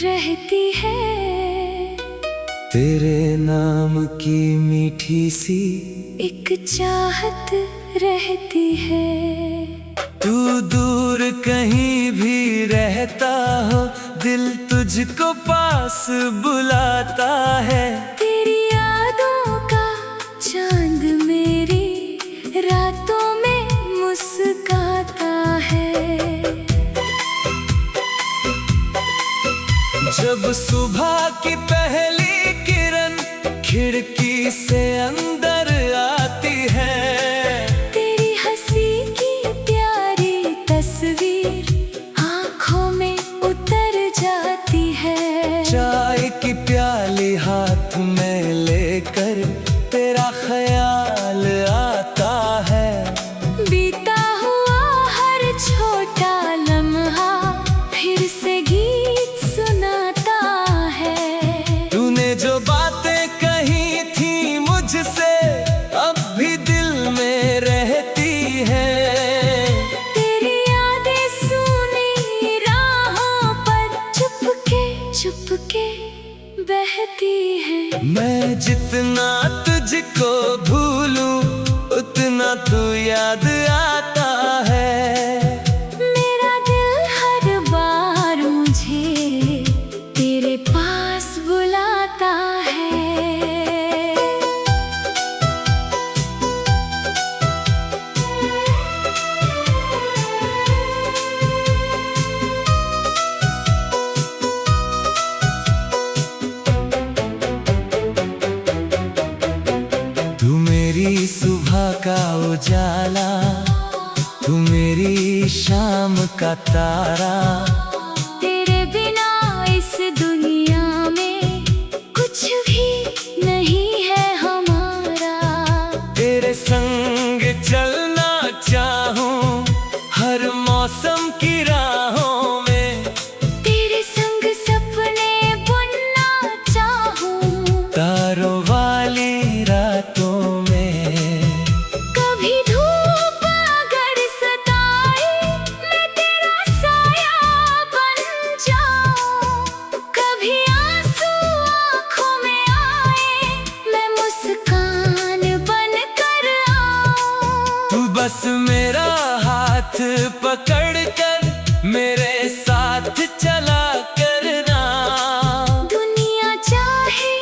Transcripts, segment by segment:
रहती है। तेरे नाम की मीठी सी एक चाहत रहती है। तू दूर कहीं भी रहता हो, दिल तुझको पास बुलाता है। तेरी यादों का चांद मेरी रातों में मुस्काता है। जब सुबह की पहली किरण खिड़की से अंदर आती है, तेरी हंसी की प्यारी तस्वीर आंखों में उतर जाती है। चाय की प्याली हाथ में लेकर तेरा ख्याल आता है। बीता हुआ हर छोटा लम्हा फिर से गीत सुनाता है। तूने जो बातें कही थी मुझसे अब भी दिल में रहती है। तेरी यादें सुनी राहों पर चुपके चुपके बहती है। मैं जितना तुझको भूलूं उतना तू याद आता है। मेरा दिल हर बार मुझे तेरे पास बुलाता है। तू मेरी सुबह का उजाला, तू मेरी शाम का तारा। तेरे बिना इस दुनिया में कुछ भी नहीं है हमारा। तेरे संग चलना चाहूं हर मौसम की राहों में। तेरे संग सपने बुनना चाहूं तारों वाली रातों में। कभी धूप अगर सताए मैं तेरा साया बन जाऊं। कभी आंसू आंखों में आए मैं मुस्कान बन कर आऊं। तू बस मेरा हाथ पकड़ कर मेरे साथ चला करना। दुनिया चाहे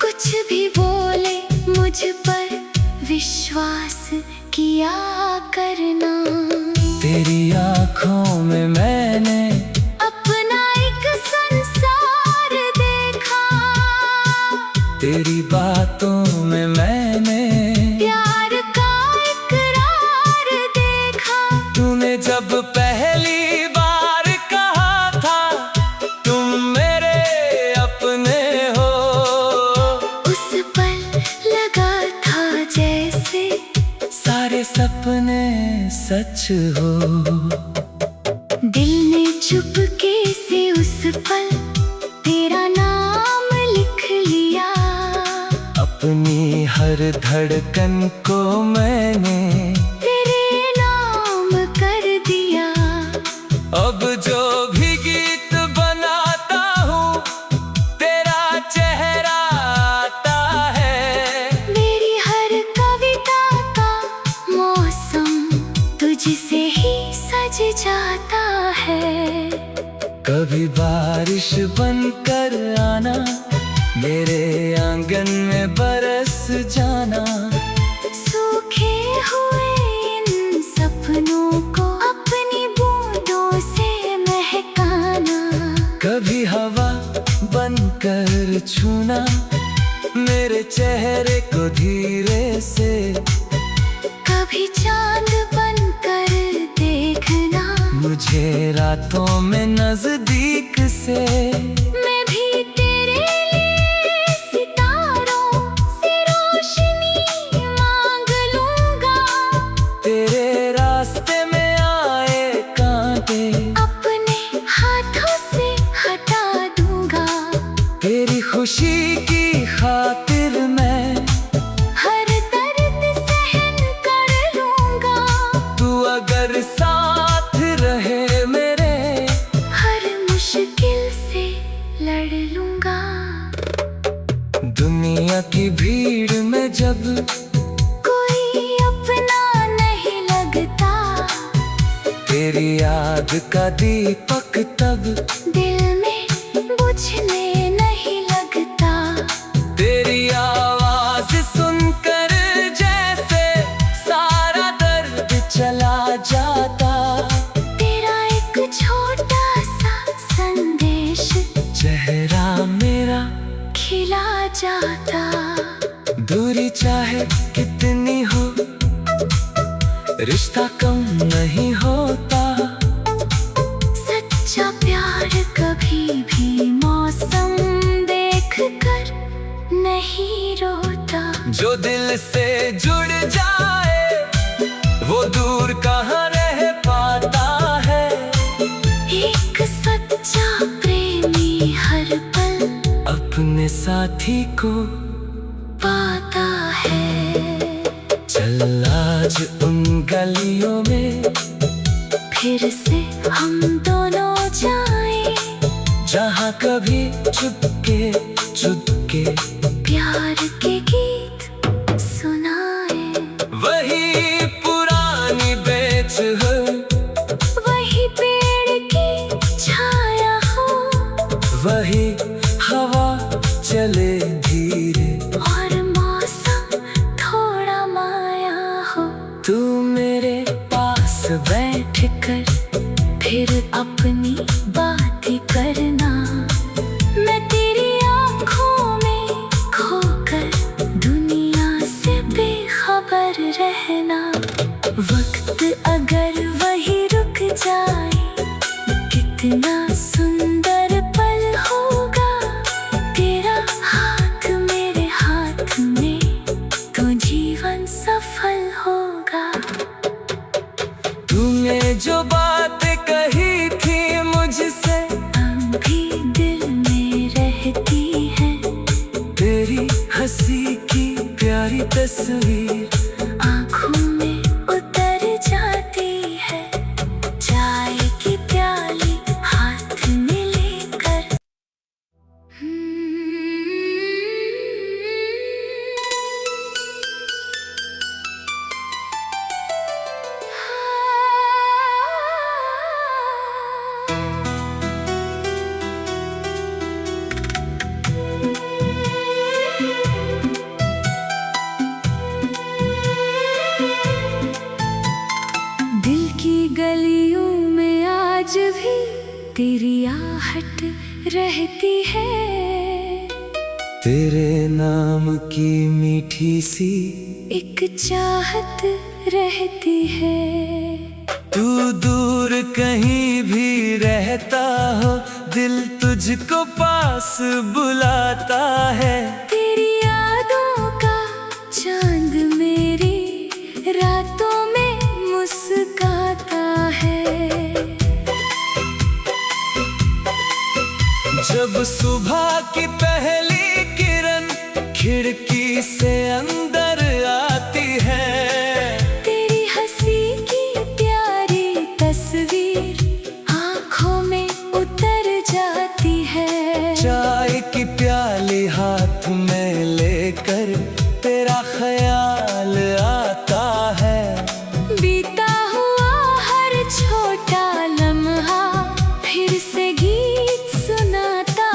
कुछ भी बोले मुझ पर विश्वास किया करना। तेरी आँखों में मैंने अपना एक संसार देखा। तेरी बातों में मैंने प्यार का इकरार देखा। तूने जब पहली बार कहा था तुम मेरे अपने हो, उस पल लगा था जैसे सारे सपने सच हो। दिल ने चुपके से उस पल तेरा नाम लिख लिया। अपनी हर धड़कन को मैंने तेरे नाम कर दिया। अब जो भी गीत बनाता हूँ तेरा चेहरा आता है। मेरी हर कविता का मौसम तुझसे ही सज जाता है। कभी बारिश बनकर आना, मेरे आंगन में बरस जाना। सूखे हुए इन सपनों को अपनी बूंदों से महकाना। कभी हवा बनकर छूना, मेरे चेहरे को धीरे से। कभी चांद बनकर देखना, मुझे रातों में नजदीक से। मैं भी तेरे लिए सितारों से रोशनी मांग लूंगा। तेरे रास्ते में आए कांटे अपने हाथों से हटा दूंगा। तेरी खुशी की खातिर मैं हर दर्द सहन कर लूंगा। तू अगर साथ रहे मेरे, हर मुश्किल से लड़ लूंगा। दुनिया की भीड़ में जब कोई अपना नहीं लगता, तेरी याद का दीपक तब दिल में बुझने नहीं लगता। तेरी आवाज सुनकर जैसे सारा दर्द चला जाता। तेरा एक छोटा सा संदेश चेहरा मेरा खिला जाता। दूरी चाहे कितनी हो, रिश्ता कम नहीं होता। सच्चा प्यार कभी भी मौसम देख कर नहीं रोता। जो दिल से जुड़ जाए वो दूर कहाँ रह पाता है। एक सच्चा प्रेमी हर पल अपने साथी को पाता है। चल आज उन गलियों में फिर से हम दोनों जाएं, जहाँ कभी चुपके चुपके प्यार के गीत सुनाए। वही पुरानी बेच हो, वही पेड़ की छाया हो, वही हवा चले धीरे, और मौसम थोड़ा माया हो। तू मेरे पास बैठ कर फिर अपनी बात ही करना। मैं तेरी आँखों में खोकर दुनिया से बेखबर रहना। वक्त अगर वही रुक जाए, कितना सुंदर पल होगा। तेरा हाथ मेरे हाथ में तो जीवन सफल होगा। तूने जो बात कही थी मुझसे अभी दिल में रहती है। तेरी हंसी की प्यारी तस्वीर आँखों में उतर जाती है। चाय की प्याली हाथ में लेकर दिल की गलियों में आज भी तेरी आहट रहती है। तेरे नाम की मीठी सी एक चाहत रहती है। तू दूर कहीं भी रहता हो, दिल तुझको पास बुलाता है। तेरी यादों का चांद मेरी रातों में मुस्काता है। जब सुबह की पहली किरण खिड़की से अंदर आती है, तेरी हंसी की प्यारी तस्वीर आँखों में उतर जाती है। चाय की प्याली हाथ में लेकर तेरा ख्याल आता है। बीता हुआ हर छोटा लम्हा फिर से गीत सुनाता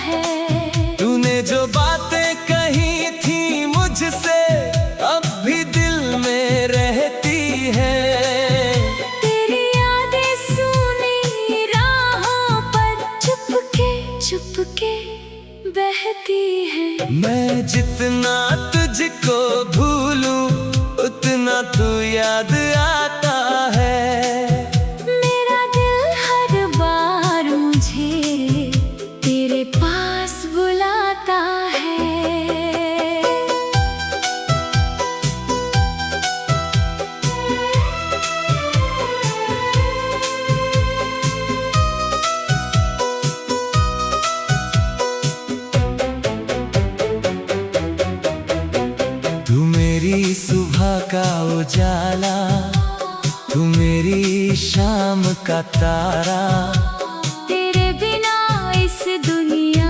है। तूने जो बातें कही थी मुझसे अब भी दिल में रहती है। तेरी यादें सुनी राहों पर चुपके चुपके बहती है। मैं जितना तुझको भूलूं उतना तू याद आता है। मेरा दिल हर बार मुझे तेरे पास बुलाता है। तू मेरी सुबह का उजाला, तू मेरी शाम का तारा। तेरे बिना इस दुनिया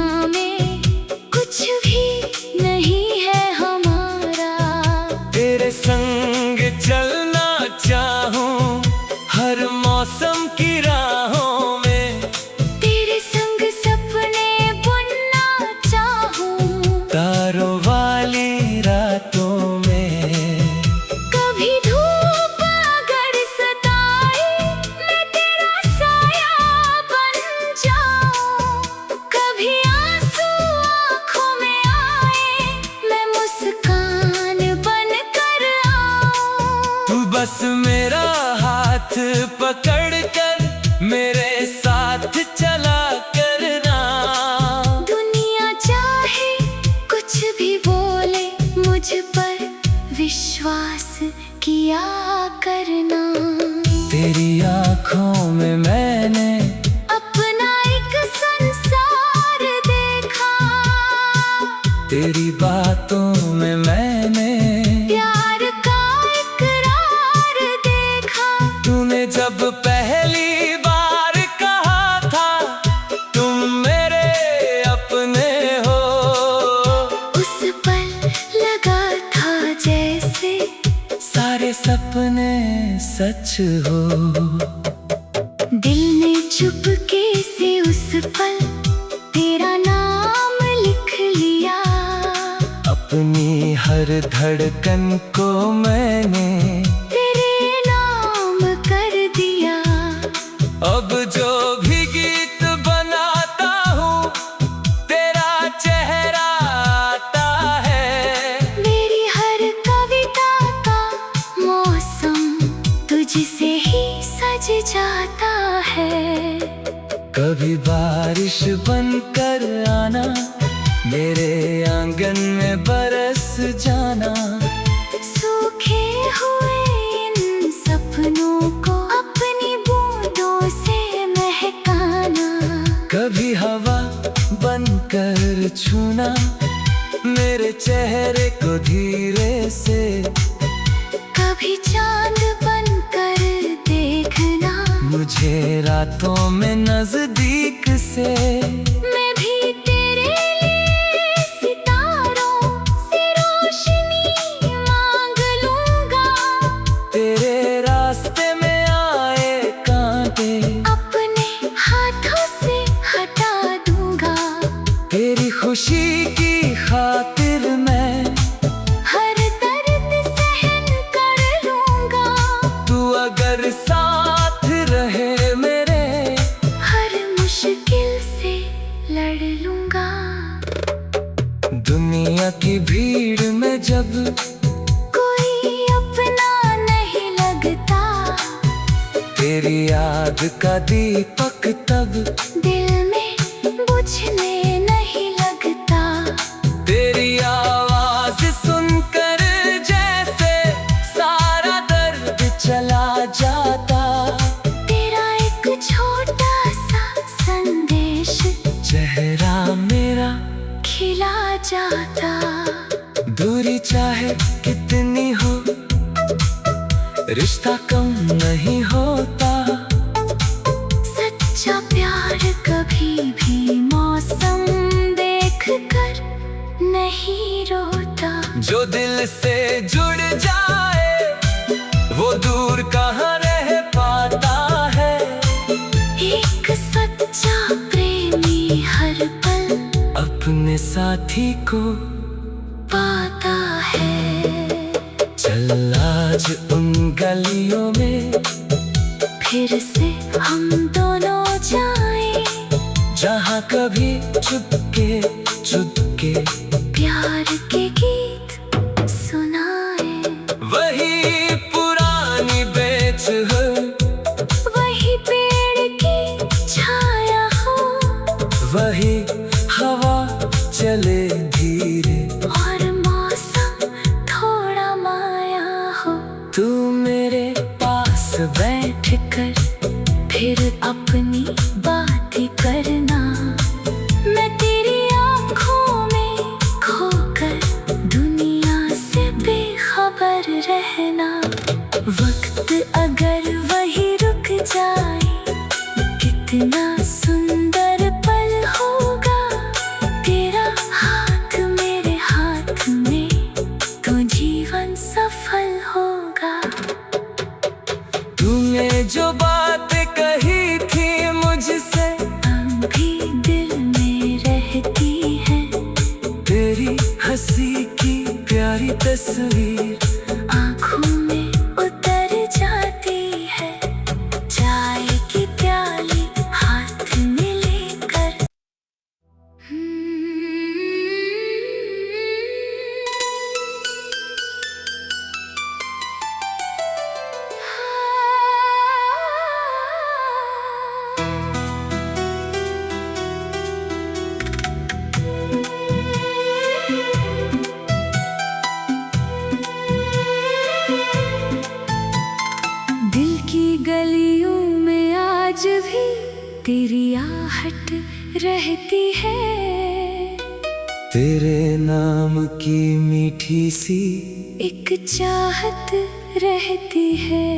तेरी बातों में मैंने प्यार का इकरार देखा। तूने जब पहली बार कहा था तुम मेरे अपने हो, उस पल लगा था जैसे सारे सपने सच हो। दिल ने चुपके से उस पल तेरा नाम लिख लिया। अपनी हर धड़कन को मैंने तेरे नाम कर दिया। अब जो भी गीत बनाता हूँ तेरा चेहरा आता है। मेरी हर कविता का मौसम तुझसे ही सज जाता है। कभी बारिश बनकर आना, मेरे आंगन में बरस जाना। सूखे हुए इन सपनों को अपनी बूंदों से महकाना। कभी हवा बनकर छूना, मेरे चेहरे को धीरे से। कभी चांद बनकर देखना, मुझे रातों में नजदीक से। मैं भी तेरे लिए सितारों से रोशनी मांग लूंगा। तेरे रास्ते में आए कांटे अपने हाथों से हटा दूंगा। तेरी खुशी की खातिर मैं हर दर्द सहन कर लूंगा। तू अगर साथ रहे मेरे, हर मुश्किल से लड़ लूंगा। दुनिया की भीड़ में जब कोई अपना नहीं लगता, तेरी याद का दीपक तब दिल में बुझने नहीं लगता। तेरी आवाज सुनकर जैसे सारा दर्द चला जाता। तेरा एक छोटा सा संदेश चेहरा मेरा खिला जाता। दूरी चाहे कितनी हो, रिश्ता कम नहीं होता। सच्चा प्यार कभी भी मौसम देख कर नहीं रोता। जो दिल से जुड़ जाए वो दूर कहाँ रह पाता है। एक सच्चा प्रेमी हर पल अपने साथी को पाता है। चल आज उन गलियों में फिर से हम दोनों जाएं, जहाँ कभी चुपके चुपके प्यार के गीत सुनाए। वही पुरानी बेच हो, वही पेड़ की छाया हो, वही हवा चले धीरे। और मौसम थोड़ा माया हो। तू मेरे पास बैठ कर फिर अपनी बात करना। मैं तेरी आँखों में खोकर दुनिया से बेखबर रहना। वक्त अगर वही रुक जाए, कितना सुंदर पल होगा। तेरा हाथ मेरे हाथ में तो जीवन सफल होगा। तूने जो बात कही थी मुझसे अभी दिल में रहती है। तेरी हंसी की प्यारी तस्वीर आँखों में उतर जाती है। चाय की प्याली हाथ में लेकर तेरे नाम की मीठी सी एक चाहत रहती है।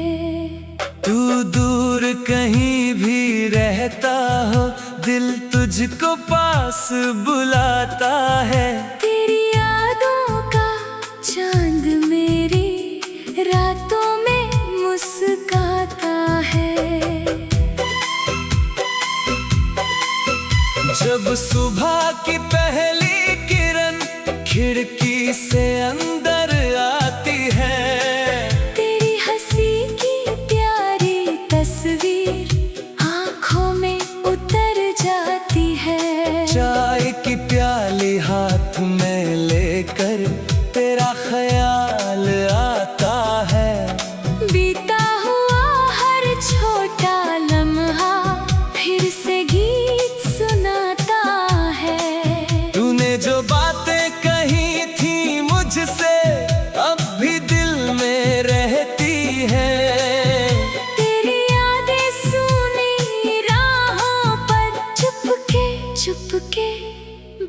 तू दूर कहीं भी रहता हो, दिल तुझको पास बुलाता है। तेरी यादों का चांद मेरी रातों में मुस्काता है। जब सुबह की पहली किरण खिड़की से अंदर आती है, तेरी हंसी की प्यारी तस्वीर आंखों में उतर जाती है। चाय की प्याली हाथ में लेकर तेरा ख्याल आता है। बीता हुआ हर छोटा लम्हा फिर से गीत सुनाता है। तूने जो बातें कही थी मुझसे अब भी दिल में रहती है। तेरी यादें सुनी राहों पर चुपके चुपके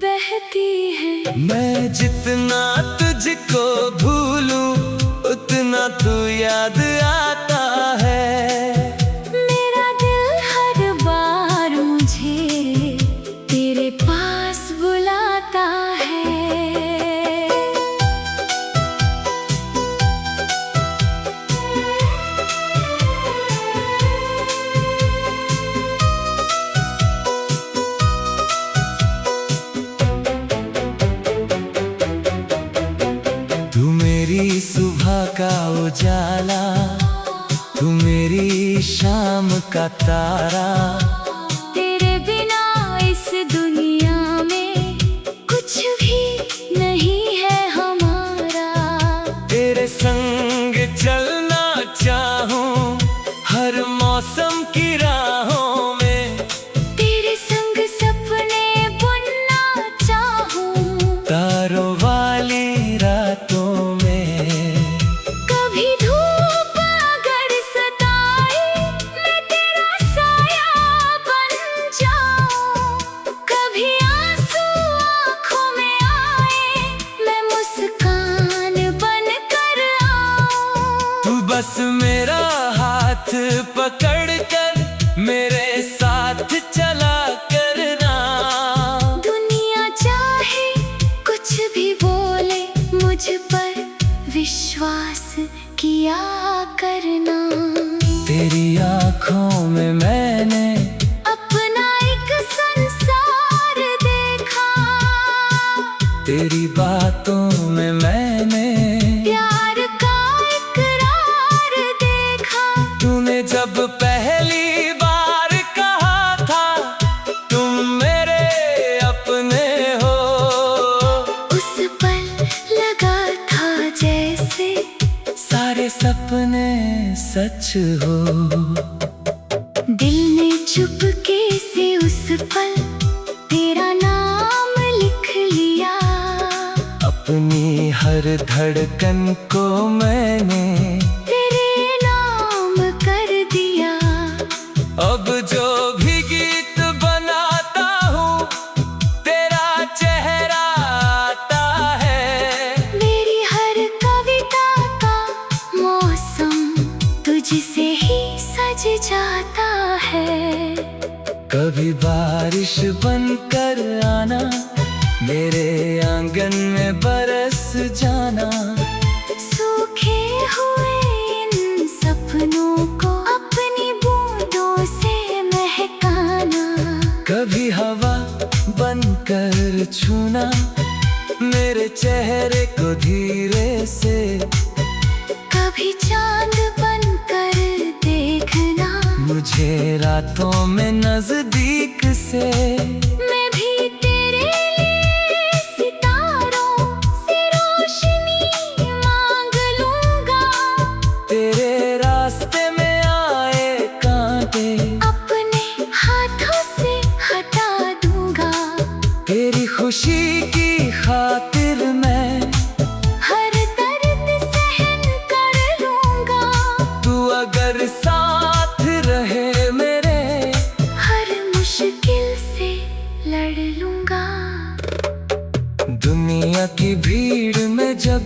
बहती है। मैं जितना तुझको भूलूं उतना तू याद आता है। मेरा दिल हर बार मुझे तेरे पास बुलाता है। तू मेरी सुबह का उजाला, तू मेरी शाम का तारा। तेरे बिना इस दुनिया में कुछ भी नहीं है हमारा। तेरे संग चलना चाहूं हर मौसम की राहों में। तेरे संग सपने बुनना चाहूं तारों वाली रातों में। कभी धूप अगर सताए मैं तेरा साया बन जाऊं। कभी आंसू आंखों में आए मैं मुस्कान बन कर आऊं। तू बस मेरा हाथ पकड़ कर मेरे साथ चला करना। दुनिया चाहे कुछ भी बोले मुझ पर विश्वास किया करना। तेरी आँखों में मैंने अपना एक संसार देखा। तेरी बातों में मैंने प्यार का इकरार देखा। तूने जब पहली बार कहा था तुम मेरे अपने हो, उस पल लगा था जैसे सारे सपने सच हो। दिल ने चुपके से उस पल तेरा नाम लिख लिया। अपनी हर धड़कन को मैंने तेरे नाम कर दिया। अब जो भी गीत बनाता हूँ तेरा चेहरा आता है। मेरी हर कविता का मौसम तुझसे ही सज जाता है। कभी बारिश बनकर आना, मेरे आंगन में बरस जाना। सूखे हुए इन सपनों को अपनी बूंदों से महकाना। कभी हवा बनकर छूना, मेरे चेहरे को धीरे से। कभी चांद बनकर देखना, मुझे रातों में नजदीक से। मैं भी तेरे लिए सितारों से रोशनी मांग लूंगा। तेरे रास्ते में आए कांटे अपने हाथों से हटा दूंगा। तेरी खुशी की खातिर मैं हर दर्द सहन कर लूंगा। तू अगर साथ रहे मेरे, हर मुश्किल से लड़ लूंगा। दुनिया की भीड़ में जब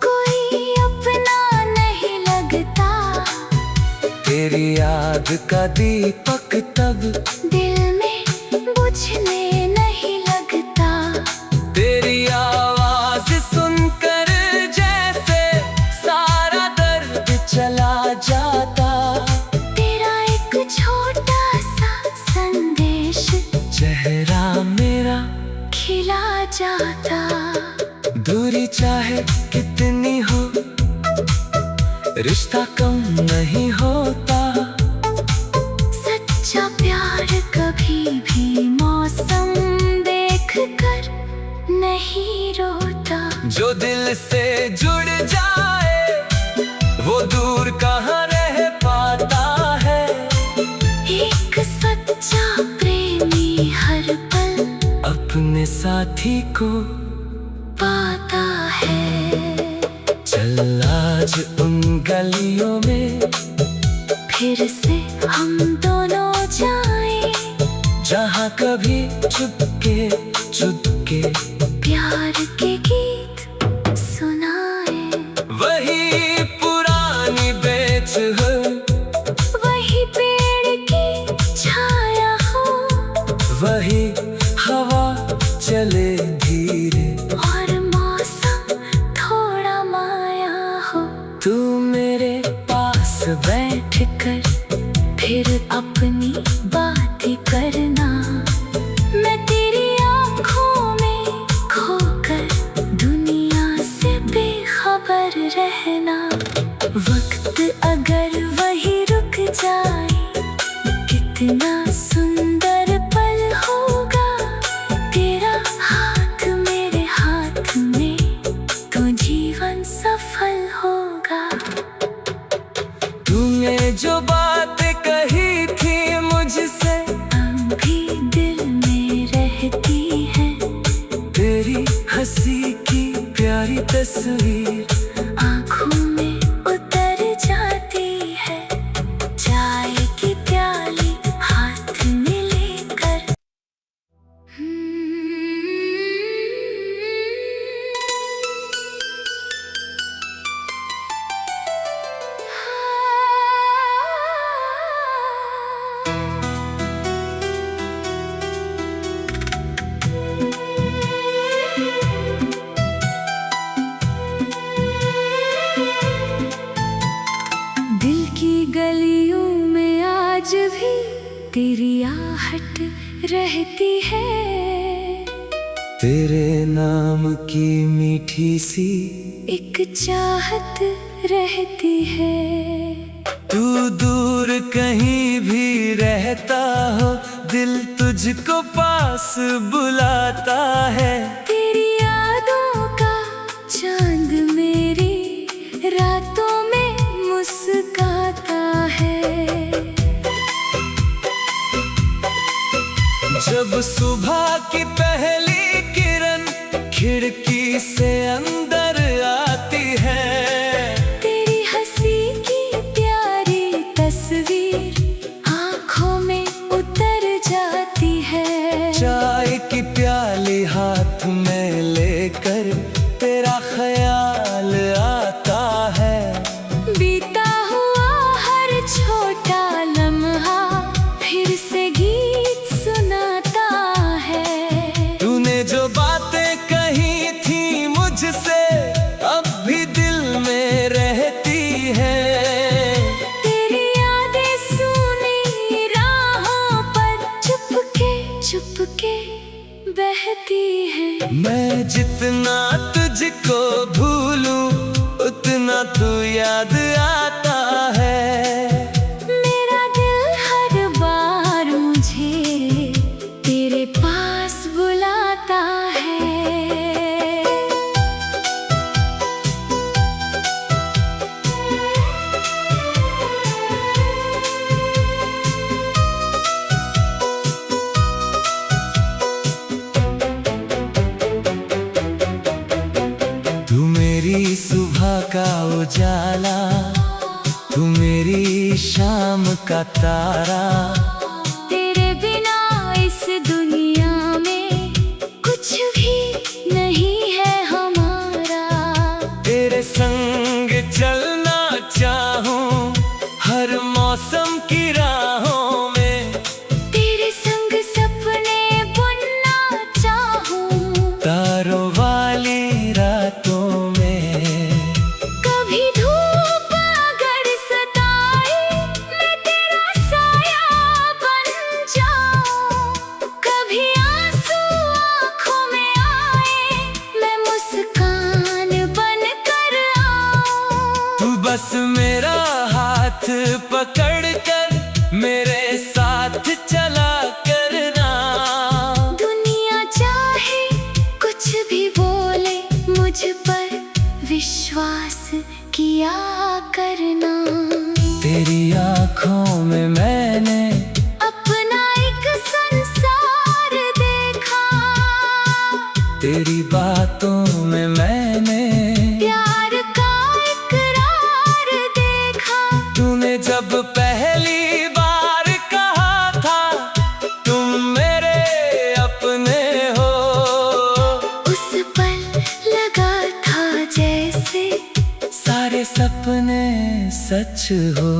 कोई अपना नहीं लगता, तेरी याद का दीपक तब दिल में बुझने नहीं लगता। तेरी आवाज सुनकर जैसे सारा दर्द चला जाता। तेरा एक छोटा सा संदेश चेहरा मेरा खिला जाता। दूरी चाहे कितनी हो, रिश्ता कम नहीं होता। सच्चा प्यार कभी भी मौसम देख कर नहीं रोता। जो दिल से जुड़ जाए वो दूर कहाँ रह पाता है। एक सच्चा प्रेमी हर पल अपने साथी को पाता है। चल आज उन गलियों में फिर से हम दोनों जाएं, जहाँ कभी चुपके चुपके प्यार के गीत सुनाए। वही पुरानी बेच हो, वही पेड़ की छाया हो, वही हवा चले धीरे, और मौसम थोड़ा माया हो। तू मेरे पास बैठ कर फिर अपनी बातें करना, मैं तेरी आँखों में खोकर दुनिया से बेखबर रहना। वक्त अगर वही रुक जाए, कितना सुंदर पल होगा। तेरा हाथ मेरे हाथ में तो जीवन सफल होगा। तूने जो बात कही थी मुझसे अभी दिल में रहती है। तेरी हंसी की प्यारी तस्वीर आँखों में उतर जाती है। चाय की प्याली हाथ में लेकर दिल की गलियों में आज भी तेरी आहट रहती है। तेरे नाम की मीठी सी एक चाहत रहती है। तू दूर कहीं भी रहता हो, दिल तुझको पास बुलाता है। तेरी यादों का चांद मेरी रातों में मुस्काता है। जब सुबह की पहली किरण खिड़की से अंदर आती है, तेरी हंसी की प्यारी तस्वीर आँखों में उतर जाती है। चाय की प्याली हाथ में लेकर तेरा ख्याल आता है। बीता हुआ हर छोटा लम्हा फिर से गीत सुनाता है। तूने जो बातें कही थी मुझसे अब भी दिल में रहती है। तेरी यादें सुनी राहों पर चुपके चुपके बहती है। मैं जितना तुझको भूलूं उतना तू याद आता है। मेरा दिल हर बार मुझे तेरे पास बुलाता है। तू मेरी सुबह का उजाला, तू मेरी शाम का तारा। तेरे बिना इस दुनिया में कुछ भी नहीं तेरी बातों में मैंने प्यार का इकरार देखा। तूने जब पहली बार कहा था तुम मेरे अपने हो, उस पल लगा था जैसे सारे सपने सच हो।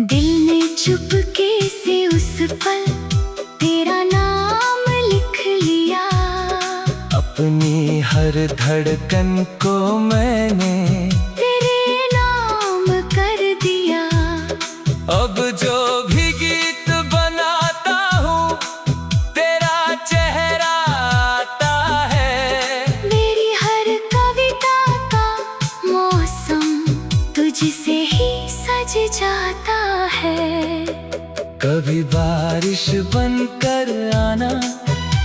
दिल ने चुपके से उस पल तेरा नाम लिख लिया। अपनी हर धड़कन को मैंने तेरे नाम कर दिया। अब जो भी गीत बनाता हूँ तेरा चेहरा आता है। मेरी हर कविता का मौसम तुझसे ही सज जाता है। कभी बारिश बनकर आना,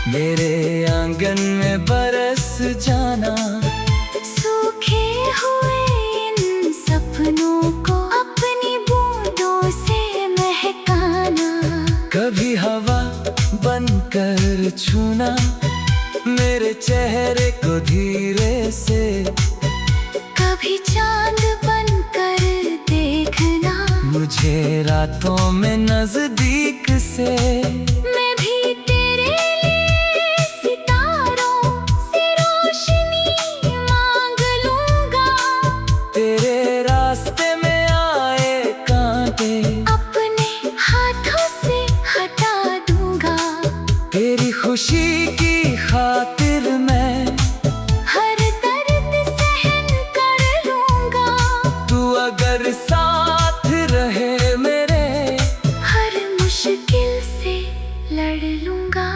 मेरे आंगन में बरस जाना। सूखे हुए इन सपनों को अपनी बूंदों से महकाना। कभी हवा बनकर छूना, मेरे चेहरे को धीरे से। कभी चांद बनकर देखना, मुझे रातों में नजदीक से। मैं भी तेरे लिए सितारों से रोशनी मांग लूंगा। तेरे रास्ते में आए कांटे अपने हाथों से हटा दूंगा। तेरी खुशी की खातिर मैं हर दर्द सहन कर लूंगा। तू अगर साथ रहे मेरे, हर मुश्किल से लड़ लूंगा।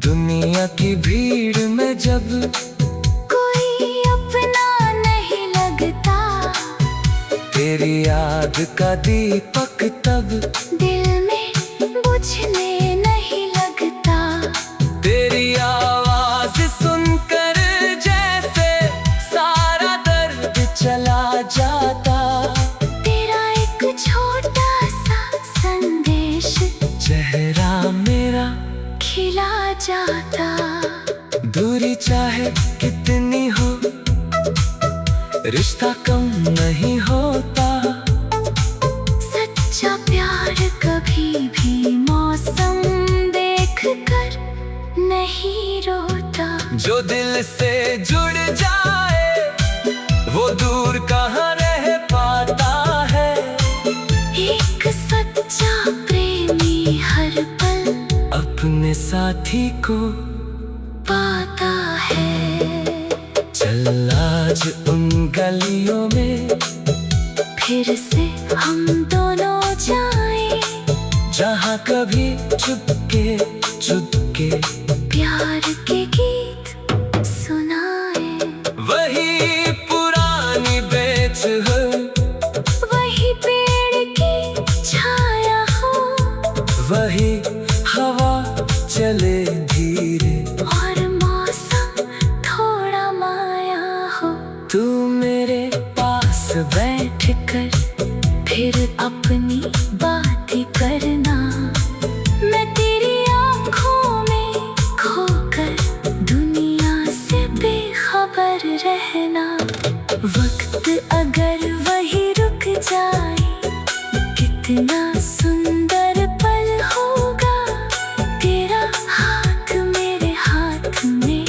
दुनिया की भीड़ में जब कोई अपना नहीं लगता, तेरी याद का दीपक तब दिल में बुझने नहीं लगता। तेरी आवाज सुनकर जैसे सारा दर्द चला जाता। तेरा एक छोटा सा संदेश चेहरा मेरा खिला जाता। दूरी चाहे कितनी हो, रिश्ता कम नहीं होता। सच्चा प्यार कभी भी मौसम देख कर नहीं रोता। जो दिल से जुड़ जाए वो दूर कहाँ रह पाता है। एक सच्चा प्रेमी हर पल अपने साथी को पाता है। चल आज उन गलियों में फिर से हम दोनों जाएं, जहाँ कभी चुपके चुपके प्यार के गीत सुनाए। वही पुरानी बेच हो, वही पेड़ की छाया हो, वही हवा चले धीरे। और मौसम थोड़ा माया हो। तू मेरे पास बैठ कर फिर अपनी बात ही करना। मैं तेरी आँखों में खोकर दुनिया से बेखबर रहना। वक्त अगर वही रुक जाए, कितना सुंदर पल होगा। तेरा हाथ मेरे हाथ में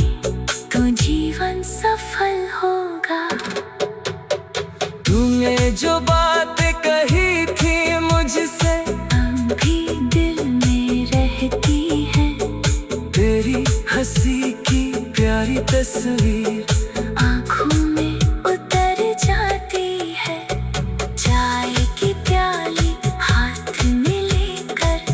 तो जीवन सफल होगा। तूने जो बात कही थी मुझसे अभी दिल में रहती है। तेरी हंसी की प्यारी तस्वीर आँखों में उतर जाती है। चाय की प्याली हाथ में लेकर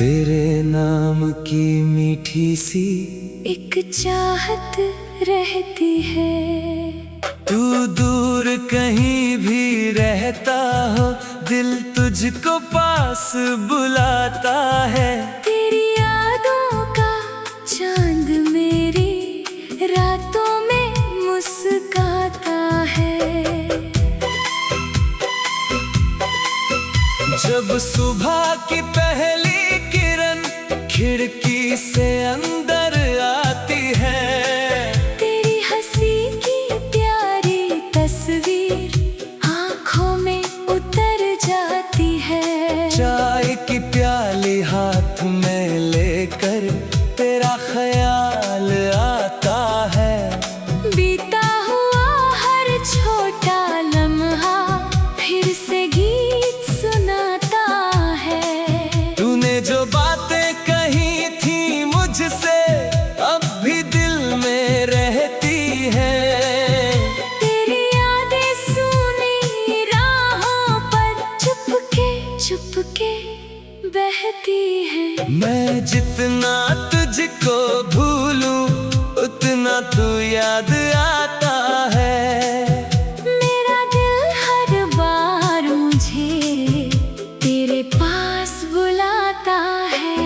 तेरे नाम की मीठी सी एक चाहत रहती है। तू दूर कहीं भी रहता हो, दिल तुझको पास बुलाता है। तेरी यादों का चांद मेरी रातों में मुस्काता है। जब सुबह की पहली किरण खिड़की से अंदर आती है, तेरी हंसी की प्यारी तस्वीर आंखों में उतर जाती है। चाय की प्याली हाथ में लेकर तेरा ख्याल आता है। बीता हुआ हर छोटा लम्हा फिर से गीत सुनाता है। तूने जो बातें कही थी मुझसे अब भी दिल में रहती है। तेरी यादें सुनी राहों पर चुपके चुपके बहती है। मैं जितना तुझको भूलूं उतना तू याद आता है। मेरा दिल हर बार मुझे तेरे पास बुलाता है।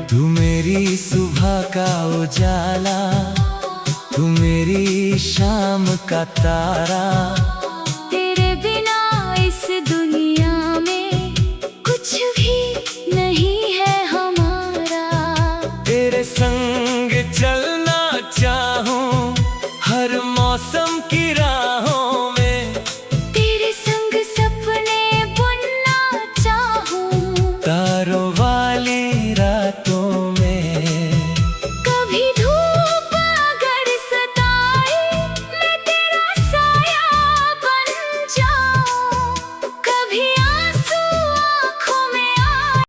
तू मेरी सुबह का उजाला, तू मेरी शाम का तारा। तेरे बिना इस दुनिया में कुछ भी नहीं है हमारा। तेरे संग चलना चाहूं हर मौसम की राहों में। तेरे संग सपने बुनना चाहूं तारों